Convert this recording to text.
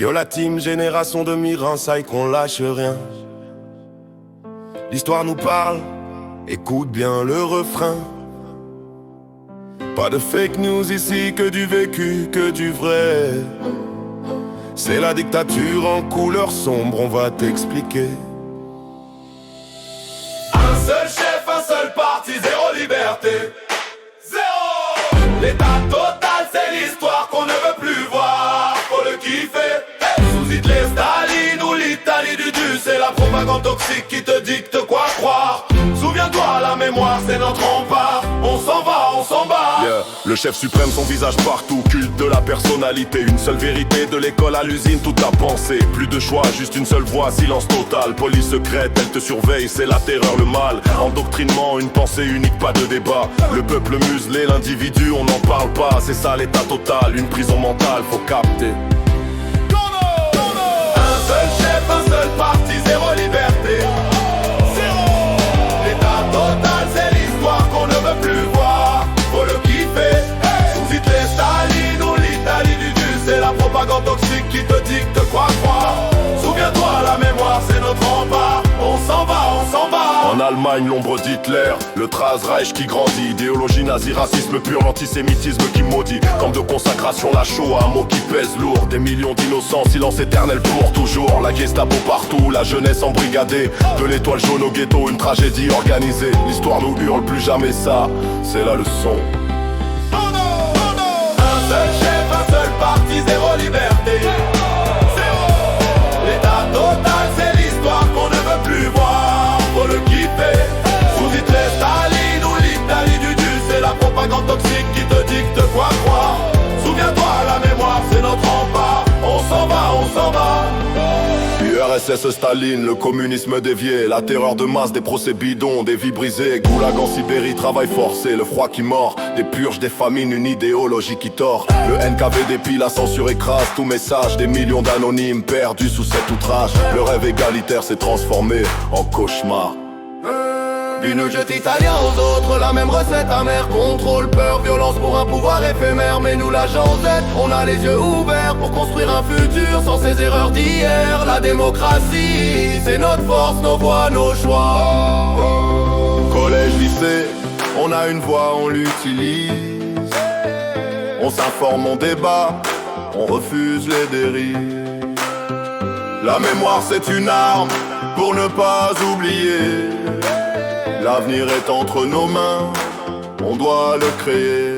Yo la team, génération de mirançailles qu'on lâche rien. L'histoire nous parle, écoute bien le refrain. Pas de fake news ici, que du vécu, que du vrai. C'est la dictature en couleur sombre, on va t'expliquer. Un seul chef, un seul parti, zéro liberté. Zéro. L'état total, c'est l'histoire qu'on ne veut plus voir. Faut le kiffer. Sous Hitler, Staline ou l'Italie du dû, c'est la propagande toxique qui te dicte quoi croire. Souviens-toi, la mémoire c'est notre rempart. On s'en va, on s'en bat. Yeah. Le chef suprême, son visage partout, culte de la personnalité. Une seule vérité, de l'école à l'usine, toute ta pensée. Plus de choix, juste une seule voix, silence total. Police secrète, elle te surveille, c'est la terreur, le mal. Endoctrinement, une pensée unique, pas de débat. Le peuple muselé, l'individu, on n'en parle pas. C'est ça l'état total, une prison mentale, faut capter. Un seul chef, un seul parti, zéro liberté. L'état total, c'est l'histoire qu'on ne veut plus voir. Faut le kiffer. Sous Hitler, Staline ou l'Italie du dû, c'est la propagande toxique qui te dicte quoi croire. Souviens-toi, la mémoire c'est notre rempart. On s'en va, on s'en va. En Allemagne, l'ombre d'Hitler, le Troisième Reich qui grandit. Idéologie nazie, racisme pur, l'antisémitisme qui maudit. Camp de consacration, la Shoah, un mot qui pèse lourd. Des millions d'innocents, silence éternel pour toujours. La Gestapo partout, la jeunesse embrigadée. De l'étoile jaune au ghetto, une tragédie organisée. L'histoire nous hurle plus jamais ça, c'est la leçon. Un seul chef, un seul parti, zéro liberté. L'état total, c'est l'histoire qu'on ne veut plus voir. Faut le kiffer. Sous Hitler, Staline ou l'Italie du dû, c'est la propagande toxique qui te dicte quoi croire. Souviens-toi, la mémoire c'est notre rempart. On s'en va, on s'en va. URSS, Staline, le communisme dévié. La terreur de masse, des procès bidons, des vies brisées. Goulag en Sibérie, travail forcé, le froid qui mord. Des purges, des famines, une idéologie qui tord. Le NKVD, la censure écrase tout message. Des millions d'anonymes perdus sous cet outrage. Le rêve égalitaire s'est transformé en cauchemar. Du nugget italien aux autres, la même recette amère. Contrôle, peur, violence pour un pouvoir éphémère. Mais nous l'agent Z, on a les yeux ouverts pour construire un futur sans ces erreurs d'hier. La démocratie, c'est notre force, nos voix, nos choix. Collège, lycée, on a une voix, on l'utilise. On s'informe, on débat, on refuse les dérives. La mémoire c'est une arme pour ne pas oublier. L'avenir est entre nos mains, on doit le créer.